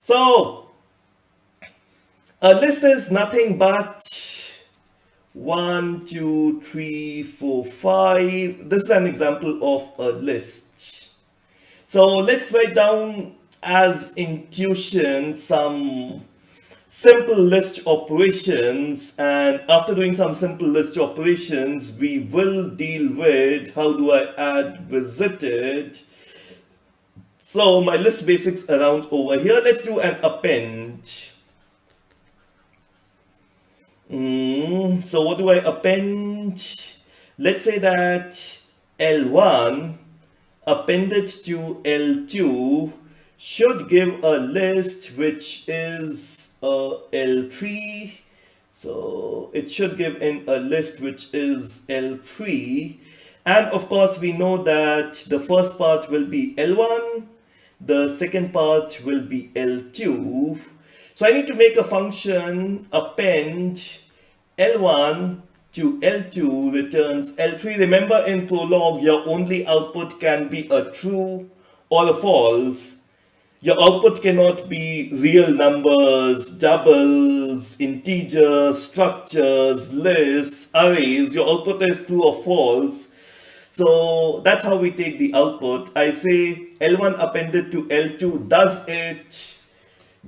So a list is nothing but 1, 2, 3, 4, 5. This is an example of a list. So let's write down as intuition some simple list operations, and after doing some simple list operations we will deal with how do I add visited. So my list basics around over here. Let's do an append. So what do I append? Let's say that L1 appended to L2 should give a list which is L3. So it should give in a list which is L3. And of course, we know that the first part will be L1, the second part will be L2. So I need to make a function append L1 to L2 returns L3. Remember, in Prolog, your only output can be a true or a false. Your output cannot be real numbers, doubles, integers, structures, lists, arrays. Your output is true or false. So that's how we take the output. I say L1 appended to L2, does it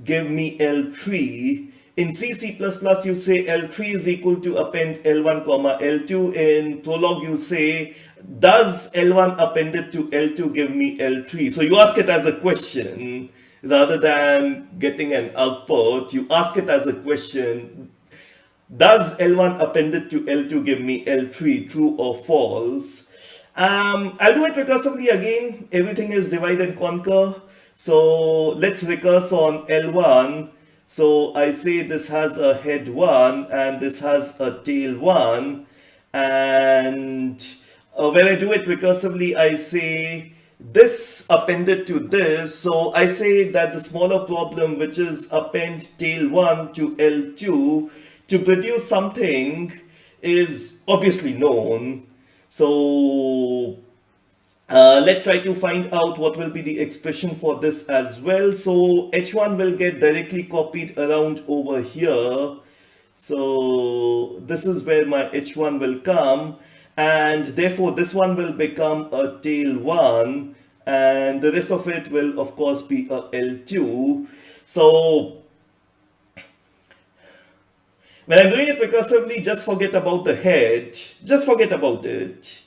give me L3? In C++, you say L3 is equal to append L1, L2. In Prolog, you say, does L1 appended to L2 give me L3? So you ask it as a question rather than getting an output. You ask it as a question. Does L1 appended to L2 give me L3, true or false? I'll do it recursively again. Everything is divide and conquer. So let's recurse on L1. So I say this has a head 1 and this has a tail 1. And when I do it recursively, I say this appended to this. So I say that the smaller problem, which is append tail 1 to L2 to produce something, is obviously known. So let's try to find out what will be the expression for this as well. So h1 will get directly copied around over here. So this is where my h1 will come, and therefore this one will become a tail 1, and the rest of it will of course be a L2. So when I'm doing it recursively, just forget about the head. Just forget about it.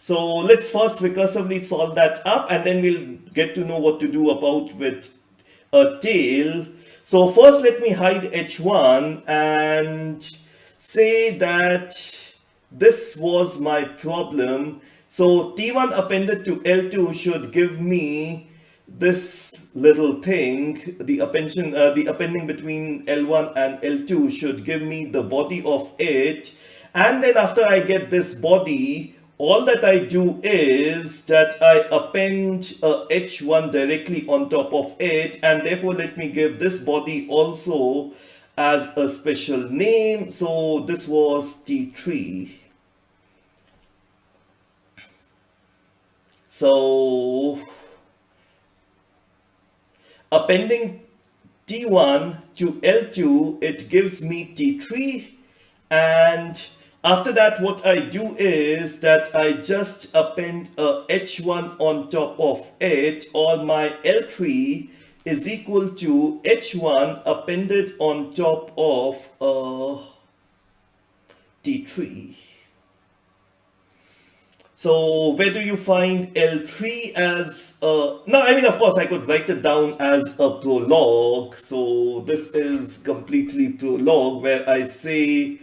So let's first recursively solve that up, and then we'll get to know what to do about with a tail. So first let me hide h1 and say that this was my problem. So t1 appended to L2 should give me this little thing. The appending between L1 and L2 should give me the body of it. And then after I get this body, all that I do is that I append h1 directly on top of it, and therefore let me give this body also as a special name. So this was T3. So appending T1 to L2, it gives me T3, and after that what I do is that I just append a h1 on top of it, or my L3 is equal to h1 appended on top of T3. So where do you find L3 as no, I mean, of course I could write it down as a prolog. So this is completely prolog, where I say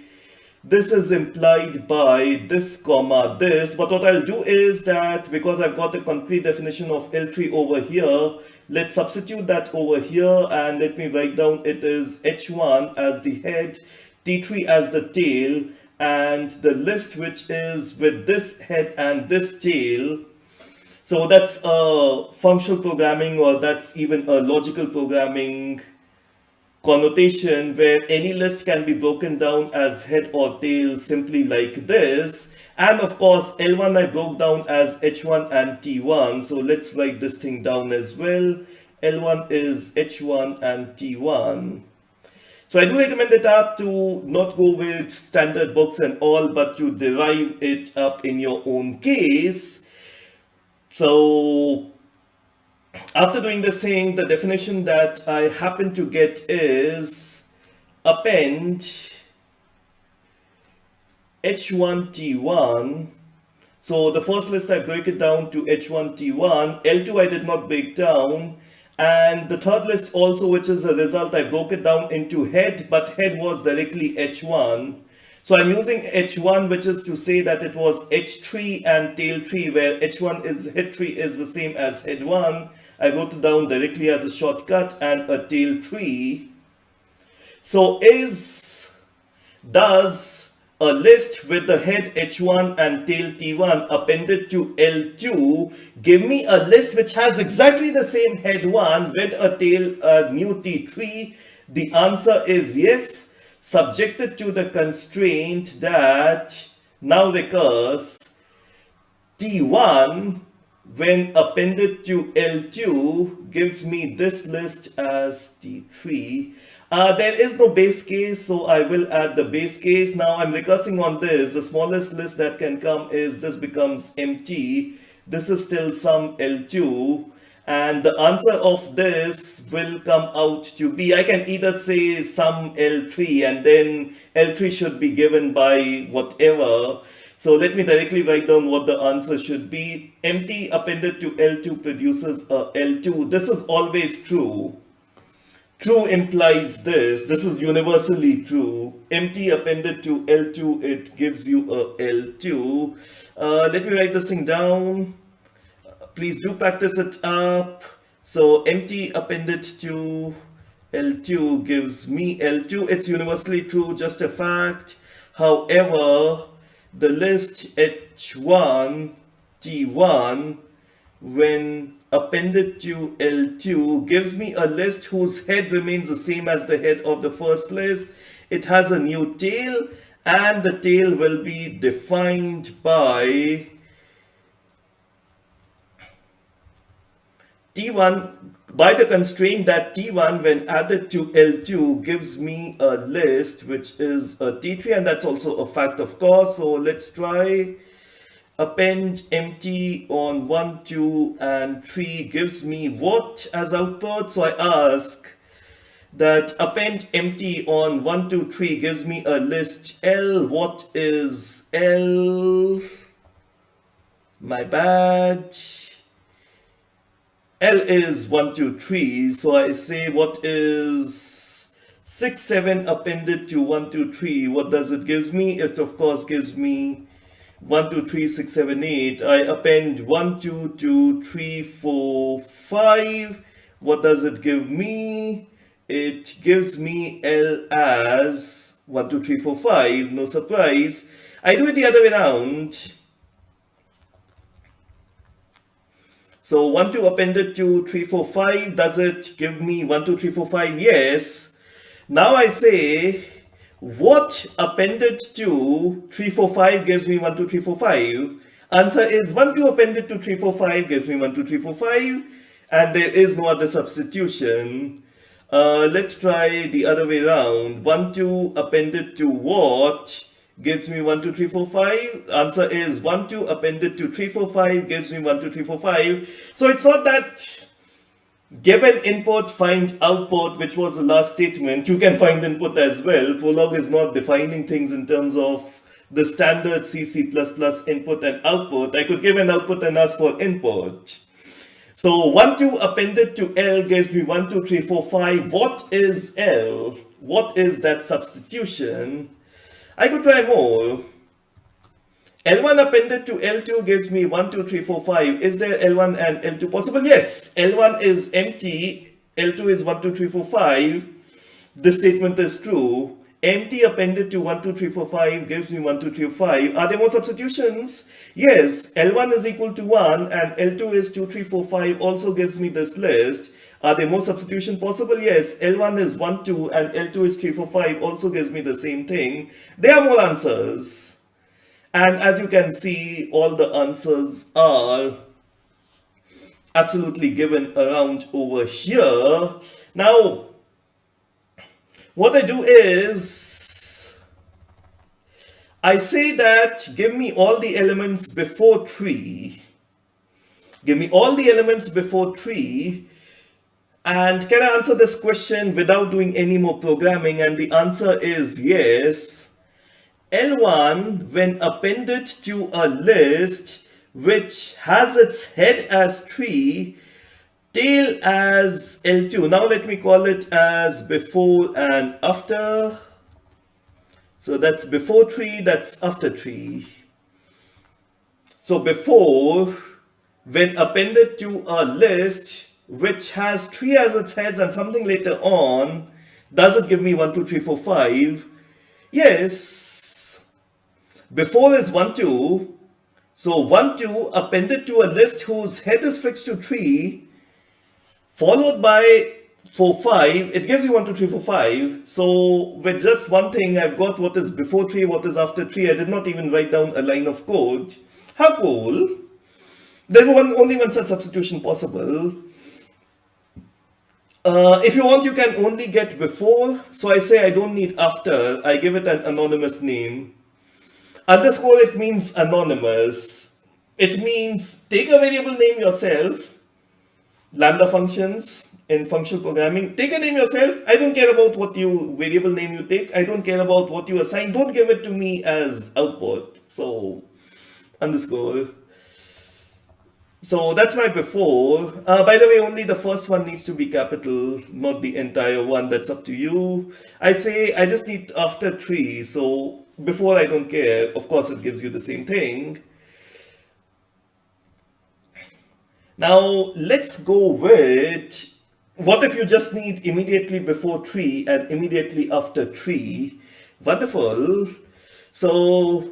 this is implied by this comma this. But what I'll do is that because I've got a concrete definition of L3 over here, let's substitute that over here, and let me write down it is h1 as the head, T3 as the tail, and the list which is with this head and this tail. So that's functional programming, or that's even a logical programming connotation, where any list can be broken down as head or tail simply like this. And of course L1 I broke down as h1 and t1. So let's write this thing down as well. L1 is H1 and T1. So I do recommend the app to not go with standard books and all, but to derive it up in your own case. So after doing this thing, the definition that I happen to get is append H1 T1. So the first list I break it down to H1 T1, L2 I did not break down, and the third list also, which is a result, I broke it down into head, but head was directly H1. So I'm using H1, which is to say that it was H3 and tail 3, where H1 is head 3 is the same as head 1. I wrote it down directly as a shortcut and a tail 3. So does a list with the head H1 and tail T1 appended to L2 give me a list which has exactly the same head 1 with a tail new T3? The answer is yes, subjected to the constraint that now recurs T1 when appended to L2 gives me this list as T3. There is no base case, so I will add the base case. Now I'm recursing on this. The smallest list that can come is this becomes empty. This is still some L2. And the answer of this will come out to be, I can either say some L3 and then L3 should be given by whatever. So let me directly write down what the answer should be. Empty appended to L2 produces a L2. This is always true. True implies this. This is universally true. Empty appended to L2, it gives you a L2. Let me write this thing down. Please do practice it up. So empty appended to L2 gives me L2. It's universally true, just a fact. However, the list H1 T1 when appended to L2 gives me a list whose head remains the same as the head of the first list. It has a new tail, and the tail will be defined by T1 by the constraint that T1 when added to L2 gives me a list which is a T3, and that's also a fact, of course. So let's try. Append empty on 1, 2, and 3 gives me what as output? So I ask that append empty on 1, 2, 3 gives me a list L. What is L? My bad. L is 1, 2, 3. So I say what is 6, 7 appended to 1, 2, 3. What does it give me? It of course gives me 1, 2, 3, 6, 7, 8. I append 1, 2, 2, 3, 4, 5. What does it give me? It gives me L as 1, 2, 3, 4, 5. No surprise. I do it the other way around. So 1, 2 appended to 3, 4, 5. Does it give me 1, 2, 3, 4, 5? Yes. Now I say, what appended to 3, 4, 5 gives me 1, 2, 3, 4, 5? Answer is 1, 2 appended to 3, 4, 5 gives me 1, 2, 3, 4, 5. And there is no other substitution. Let's try the other way around. 1, 2 appended to what gives me 1, 2, 3, 4, 5. Answer is 1, 2 appended to 3, 4, 5 gives me 1, 2, 3, 4, 5. So it's not that given input, find output, which was the last statement. You can find input as well. Prolog is not defining things in terms of the standard C, C++ input and output. I could give an output and ask for input. So 1, 2 appended to L gives me 1, 2, 3, 4, 5. What is L? What is that substitution? I could try more. L1 appended to L2 gives me 1, 2, 3, 4, 5. Is there L1 and L2 possible? Yes. L1 is empty. L2 is 1, 2, 3, 4, 5. This statement is true. Empty appended to 1, 2, 3, 4, 5 gives me 1, 2, 3, 4, 5. Are there more substitutions? Yes. L1 is equal to 1 and L2 is 2, 3, 4, 5 also gives me this list. Are there more substitution possible? Yes. L1 is 1, 2 and L2 is 3, 4, 5 also gives me the same thing. There are more answers. And as you can see, all the answers are absolutely given around over here. Now, what I do is I say that give me all the elements before 3. Give me all the elements before 3. And can I answer this question without doing any more programming? And the answer is yes. L1, when appended to a list which has its head as 3, tail as L2. Now let me call it as before and after. So that's before 3, that's after 3. So before, when appended to a list which has 3 as its heads and something later on, does it give me 1, 2, 3, 4, 5? Yes. Before is 1, 2. So 1, 2 appended to a list whose head is fixed to 3, followed by 4, 5. It gives you 1, 2, 3, 4, 5. So with just one thing, I've got what is before 3, what is after 3. I did not even write down a line of code. How cool. There's only one such substitution possible. If you want, you can only get before. So I say I don't need after. I give it an anonymous name. Underscore, it means anonymous. It means take a variable name yourself. Lambda functions in functional programming. Take a name yourself. I don't care about what variable name you take. I don't care about what you assign. Don't give it to me as output. So underscore. So that's my before. By the way, only the first one needs to be capital, not the entire one. That's up to you. I'd say I just need after 3. So before, I don't care. Of course, it gives you the same thing. Now let's go with, what if you just need immediately before 3 and immediately after 3? Wonderful. So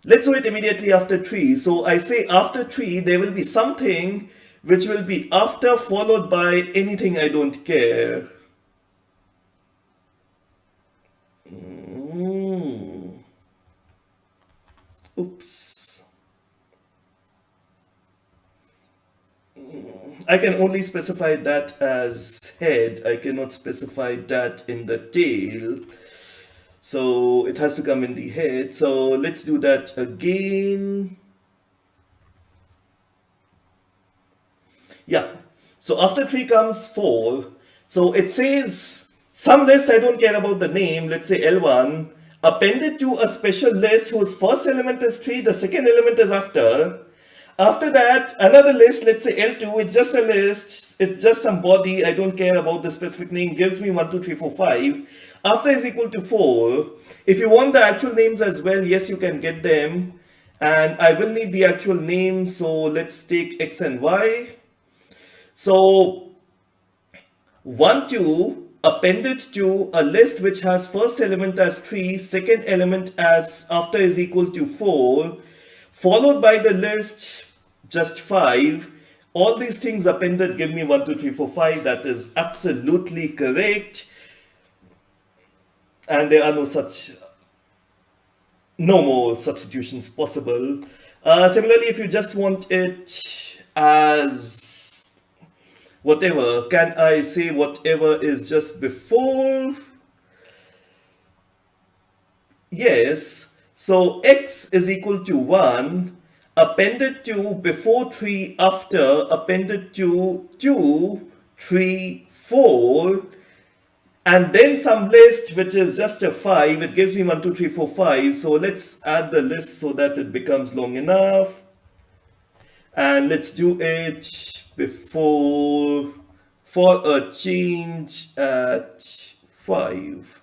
let's do it immediately after 3. So I say after 3, there will be something which will be after followed by anything I don't care. Oops. I can only specify that as head. I cannot specify that in the tail. So it has to come in the head. So let's do that again. Yeah. So after 3 comes 4. So it says some list, I don't care about the name. Let's say L1. Appended to a special list whose first element is 3, the second element is after. After that, another list, let's say L2, it's just a list, it's just some body, I don't care about the specific name, gives me 1, 2, 3, 4, 5. After is equal to 4. If you want the actual names as well, yes, you can get them. And I will need the actual names, so let's take X and Y. So 1, 2 appended to a list which has first element as 3, second element as after is equal to 4, followed by the list just 5. All these things appended give me 1, 2, 3, 4, 5. That is absolutely correct. And there are no more substitutions possible. Similarly, if you just want it as whatever, can I say whatever is just before? Yes. So X is equal to 1, appended to before 3, after, appended to 2, 3, 4, and then some list which is just a 5. It gives me 1, 2, 3, 4, 5. So let's add the list so that it becomes long enough. And let's do it before, for a change at 5.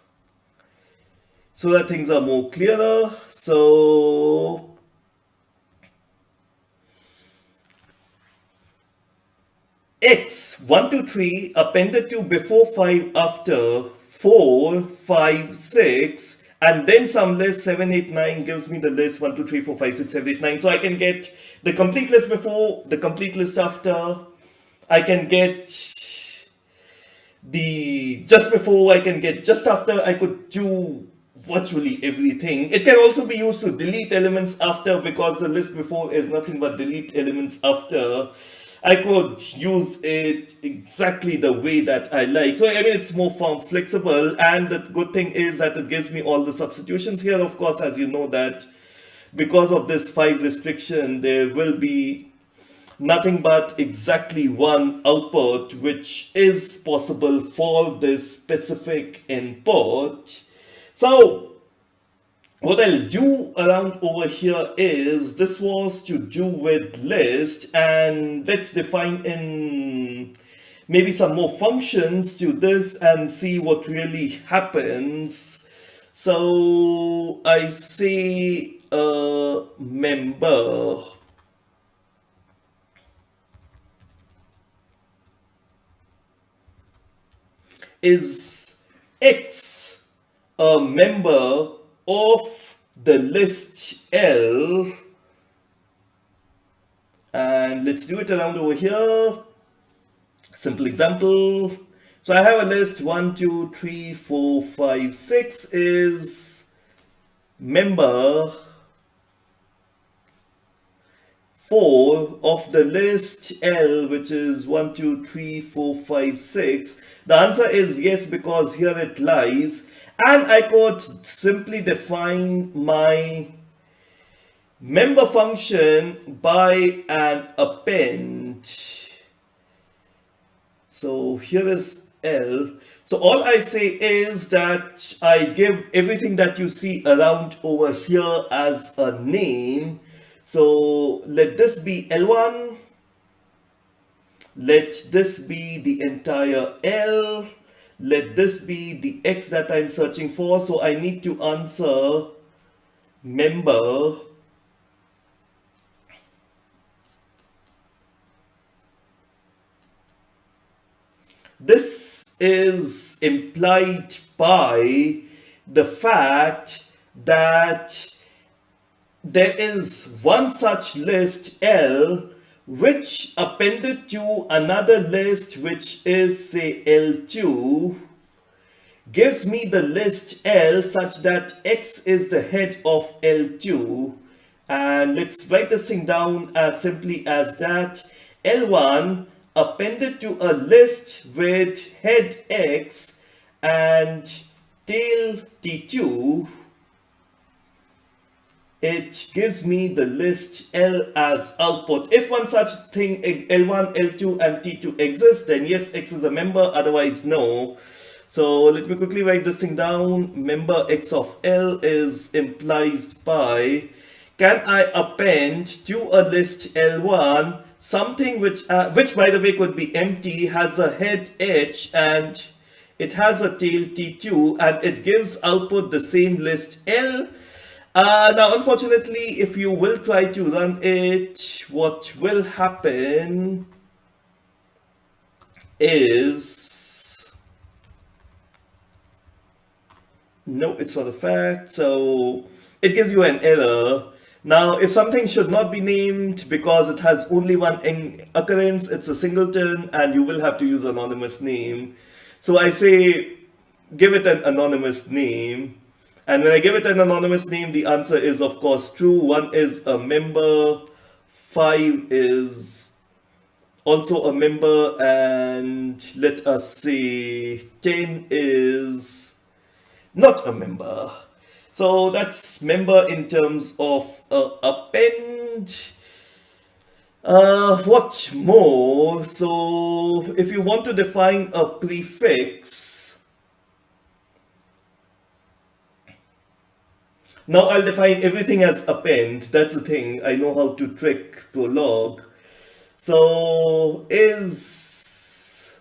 So that things are more clearer. So X 1, 2, 3 appended to before 5, after 4, 5, 6, and then some list 7, 8, 9 gives me the list 1, 2, 3, 4, 5, 6, 7, 8, 9. So I can get the complete list before, the complete list after. I can get the just before, I can get just after. I could do virtually everything. It can also be used to delete elements after, because the list before is nothing but delete elements after. I could use it exactly the way that I like. So I mean, it's more flexible, and the good thing is that it gives me all the substitutions here. Of course, as you know that because of this 5 restriction, there will be nothing but exactly one output, which is possible for this specific input. So what I'll do around over here is, this was to do with list, and let's define in maybe some more functions to this and see what really happens. So I say a member is X a member of the list L, and let's do it around over here. Simple example. So I have a list 1, 2, 3, 4, 5, 6 is member 4 of the list L, which is 1, 2, 3, 4, 5, 6. The answer is yes, because here it lies. And I could simply define my member function by an append. So here is L. So all I say is that I give everything that you see around over here as a name. So let this be L1. Let this be the entire L. Let this be the X that I'm searching for. So I need to answer member This is implied by the fact that there is one such list L which appended to another list, which is say L2, gives me the list L such that X is the head of L2. And let's write this thing down as simply as that. L1 appended to a list with head X and tail T2, it gives me the list L as output. If one such thing, L1, L2, and T2 exists, then yes, X is a member, otherwise no. So let me quickly write this thing down. Member X of L is implied by, can I append to a list L1 something which by the way could be empty, has a head H and it has a tail T2, and it gives output the same list L. Now, unfortunately, if you will try to run it, what will happen is, no, it's not a fact. So it gives you an error. Now, if something should not be named because it has only one occurrence, it's a singleton, and you will have to use anonymous name. So I say, give it an anonymous name. And when I give it an anonymous name, the answer is of course true. 1 is a member, 5 is also a member, and let us say 10 is not a member. So that's member in terms of append. What more? So if you want to define a prefix, now I'll define everything as append. That's the thing. I know how to trick Prolog. So is,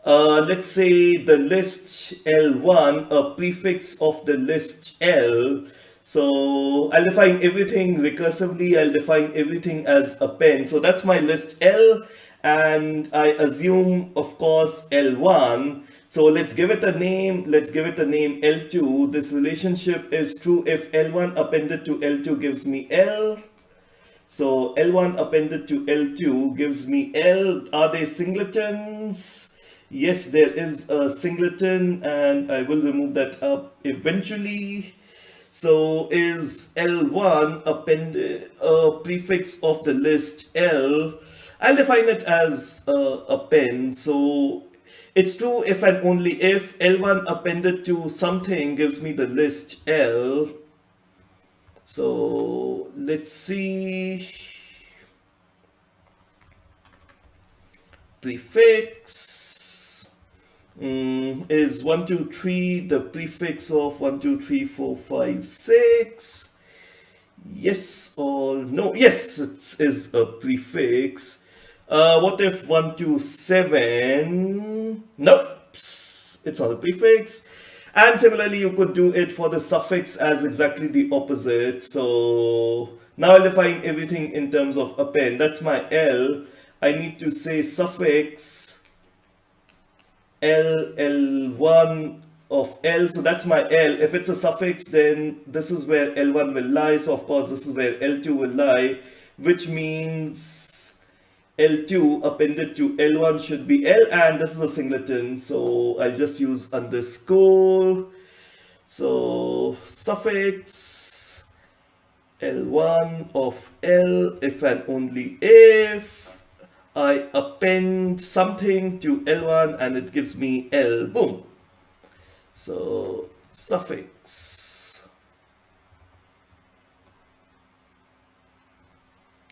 let's say the list L1 a prefix of the list L. So I'll define everything recursively. I'll define everything as append. So that's my list L, and I assume of course L1. So let's give it a name. Let's give it a name L2. This relationship is true if L1 appended to L2 gives me L. So L1 appended to L2 gives me L. Are they singletons? Yes, there is a singleton, and I will remove that up eventually. So is L1 a prefix of the list L? I'll define it as append. So it's true if and only if L1 appended to something gives me the list L. So let's see. Prefix is 1, 2, 3 the prefix of 1, 2, 3, 4, 5, 6? Yes or no? Yes, it is a prefix. What if 1, 2, 7? Nope, it's not a prefix. And similarly, you could do it for the suffix as exactly the opposite. So now I'll define everything in terms of append. That's my L. I need to say suffix L1 of L. So that's my L. If it's a suffix, then this is where L1 will lie. So of course, this is where L2 will lie, which means L2 appended to L1 should be L, and this is a singleton. So I'll just use underscore. So suffix L1 of L if and only if I append something to L1 and it gives me L. Boom. So suffix.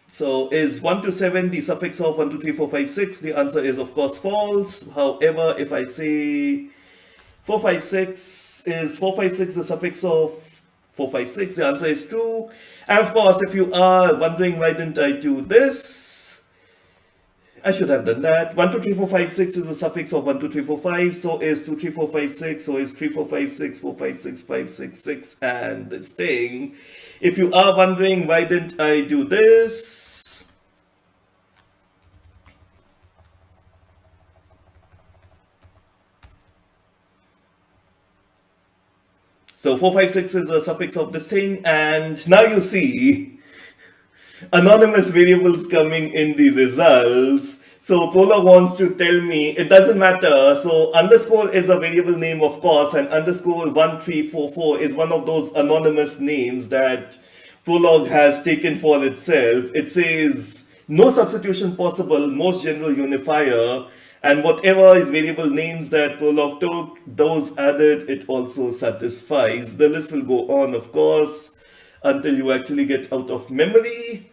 So is 1 to 7 the suffix of 1, 2, 3, 4, 5, 6? The answer is of course false. However, if I say 4, 5, 6, is 4, 5, 6 the suffix of 4, 5, 6? The answer is true. And of course, if you are wondering why didn't I do this, I should have done that. 1, 2, 3, 4, 5, 6 is the suffix of 1, 2, 3, 4, 5. So is 2, 3, 4, 5, 6. So is 3, 4, 5, 6, 4, 5, 6, 5, 6, 6. And this thing. If you are wondering why didn't I do this, so 4, 5, 6 is a suffix of this thing. And now you see anonymous variables coming in the results. So Prolog wants to tell me it doesn't matter. So underscore is a variable name, of course, and underscore 1344 is one of those anonymous names that Prolog has taken for itself. It says no substitution possible, most general unifier, and whatever variable names that Prolog took, those added, it also satisfies. The list will go on, of course, until you actually get out of memory.